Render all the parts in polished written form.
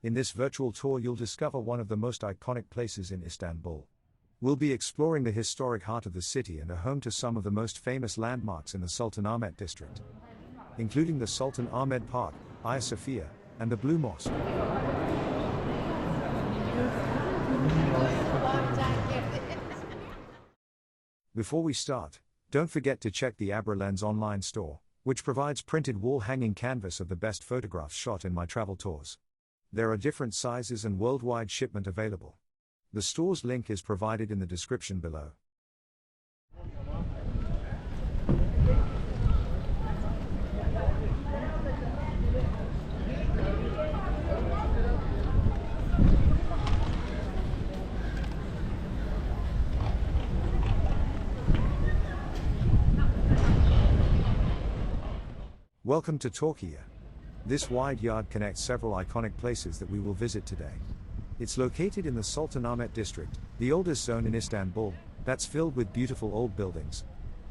In this virtual tour you'll discover one of the most iconic places in Istanbul. We'll be exploring the historic heart of the city and a home to some of the most famous landmarks in the Sultanahmet district, including the Sultan Ahmed Park, Hagia Sophia, and the Blue Mosque. Before we start, don't forget to check the AbraLens online store, which provides printed wall-hanging canvas of the best photographs shot in my travel tours. There are different sizes and worldwide shipment available. The store's link is provided in the description below. Welcome to Turkey. This wide yard connects several iconic places that we will visit today. It's located in the Sultanahmet district, the oldest zone in Istanbul, that's filled with beautiful old buildings,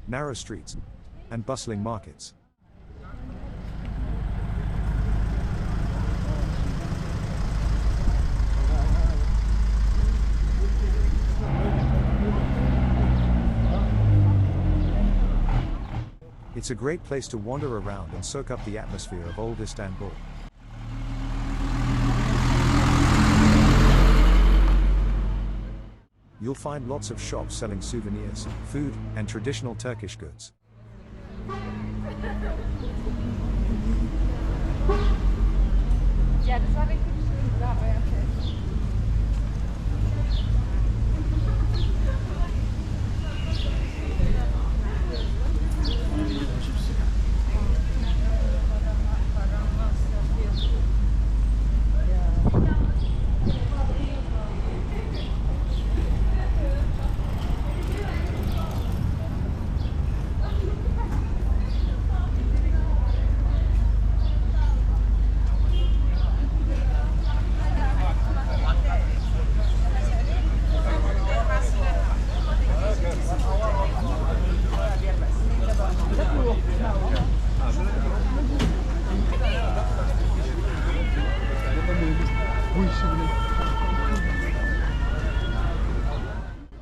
narrow streets, and bustling markets. It's a great place to wander around and soak up the atmosphere of old Istanbul. You'll find lots of shops selling souvenirs, food, and traditional Turkish goods.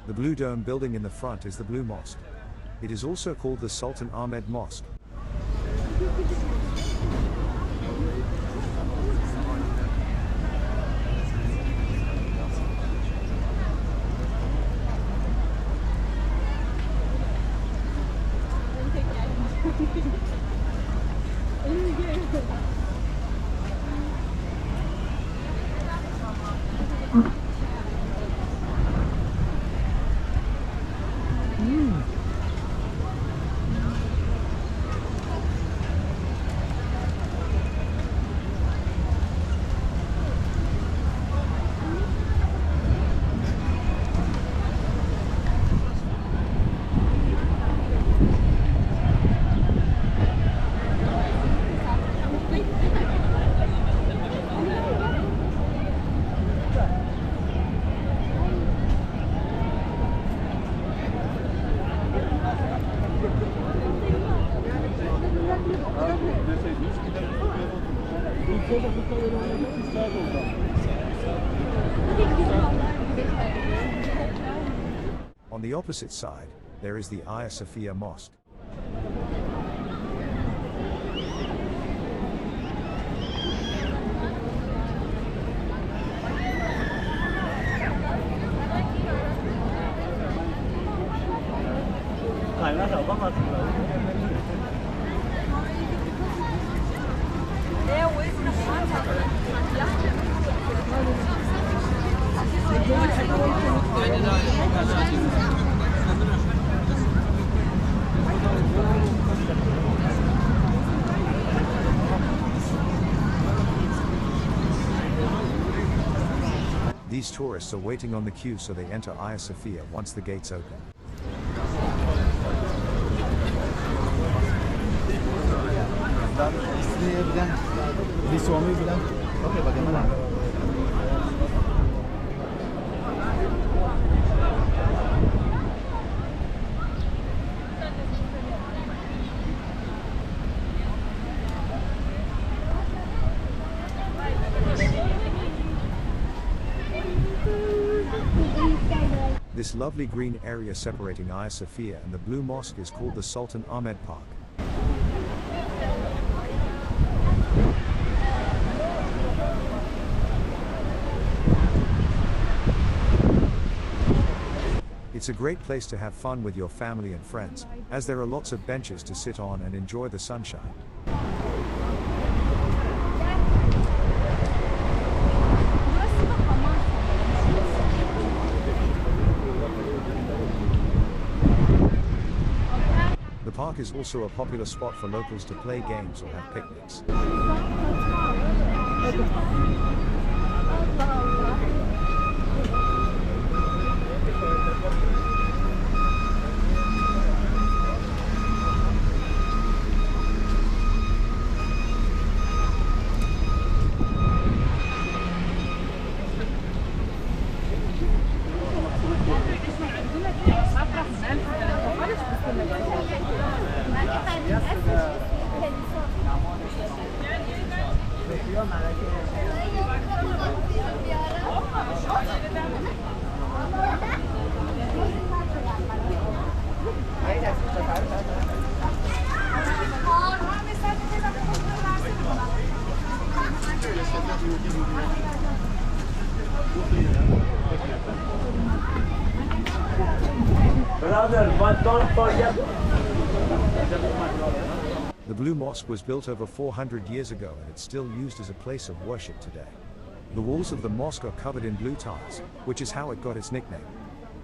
The blue dome building in the front is the Blue Mosque. It is also called the Sultan Ahmed Mosque. On the opposite side, there is the Hagia Sophia Mosque. These tourists are waiting on the queue so they enter Hagia Sophia once the gates open. This lovely green area separating Hagia Sophia and the Blue Mosque is called the Sultan Ahmed Park. It's a great place to have fun with your family and friends, as there are lots of benches to sit on and enjoy the sunshine. The park is also a popular spot for locals to play games or have picnics. Brother, but don't forget. The Blue Mosque was built over 400 years ago and it's still used as a place of worship today. The walls of the mosque are covered in blue tiles, which is how it got its nickname.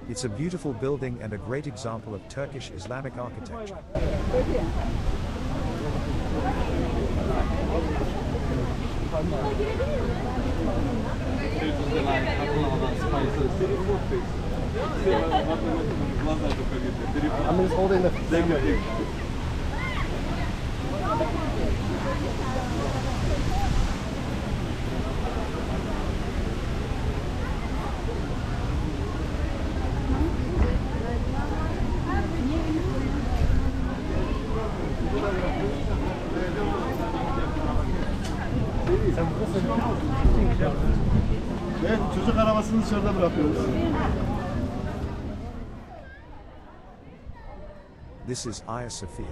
It's a beautiful building and a great example of Turkish Islamic architecture. I'm just holding the camera. Evet, çocuk arabasını dışarıda bırakıyoruz. This is Hagia Sophia,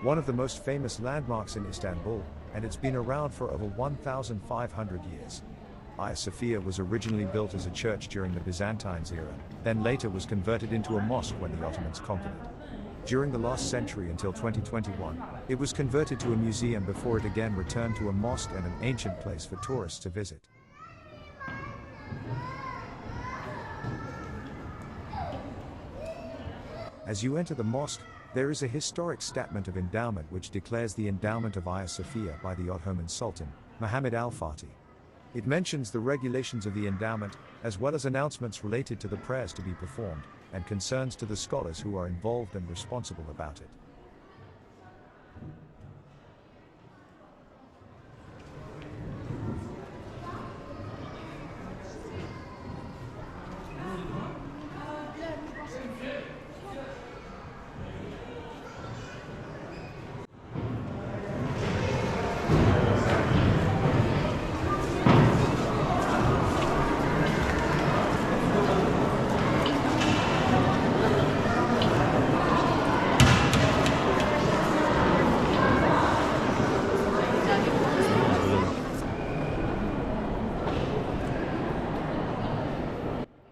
one of the most famous landmarks in Istanbul, and it's been around for over 1,500 years. Hagia Sophia was originally built as a church during the Byzantines era, then later was converted into a mosque when the Ottomans conquered it. During the last century until 2021, it was converted to a museum before it again returned to a mosque and an ancient place for tourists to visit. As you enter the mosque, there is a historic statement of endowment which declares the endowment of Hagia Sophia by the Ottoman Sultan, Muhammad al-Fatih. It mentions the regulations of the endowment, as well as announcements related to the prayers to be performed, and concerns to the scholars who are involved and responsible about it.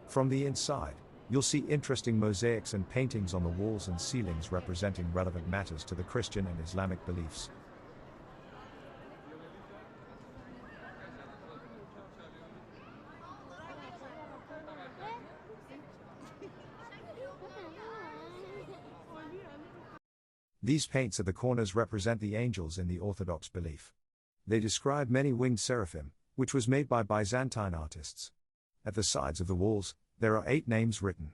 From the inside, you'll see interesting mosaics and paintings on the walls and ceilings representing relevant matters to the Christian and Islamic beliefs. These paints at the corners represent the angels in the Orthodox belief. They describe many winged seraphim, which was made by Byzantine artists. At the sides of the walls, there are 8 names written.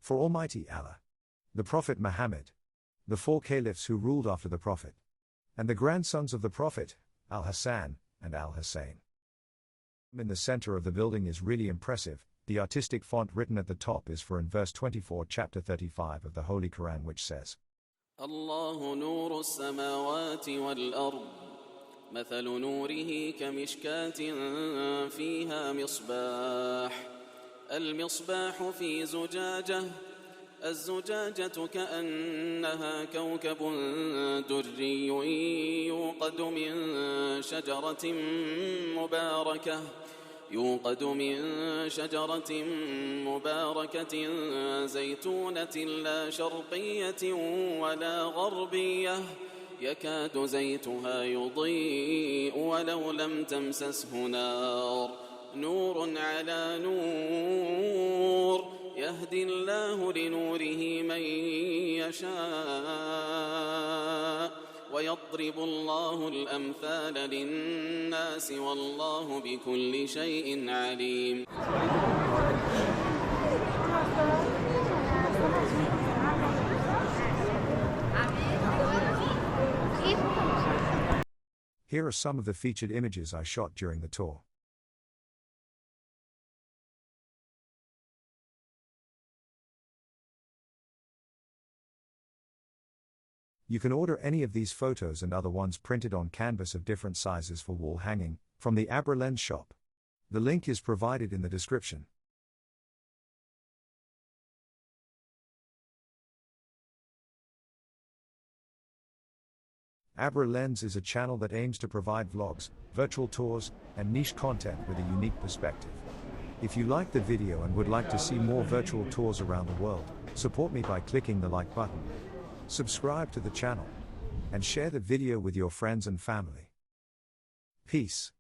For Almighty Allah, the Prophet Muhammad, the 4 caliphs who ruled after the Prophet, and the grandsons of the Prophet, Al-Hassan and Al-Hussein. In the center of the building is really impressive. The artistic font written at the top is for in verse 24, chapter 35 of the Holy Quran, which says, الله نور السماوات والأرض مثل نوره كمشكاة فيها مصباح المصباح في زجاجة الزجاجة كأنها كوكب دري يوقد من شجرة مباركة زيتونة لا شرقية ولا غربية يكاد زيتها يضيء ولو لم تمسسه نار نور على نور يهدي الله لنوره من يشاء ويضرب الله الأمثال للناس والله بكل شيء عليم. Here are some of the featured images I shot during the tour. You can order any of these photos and other ones printed on canvas of different sizes for wall hanging, from the AbraLens shop. The link is provided in the description. AbraLens is a channel that aims to provide vlogs, virtual tours, and niche content with a unique perspective. If you liked the video and would like to see more virtual tours around the world, support me by clicking the like button. Subscribe to the channel and share the video with your friends and family. Peace.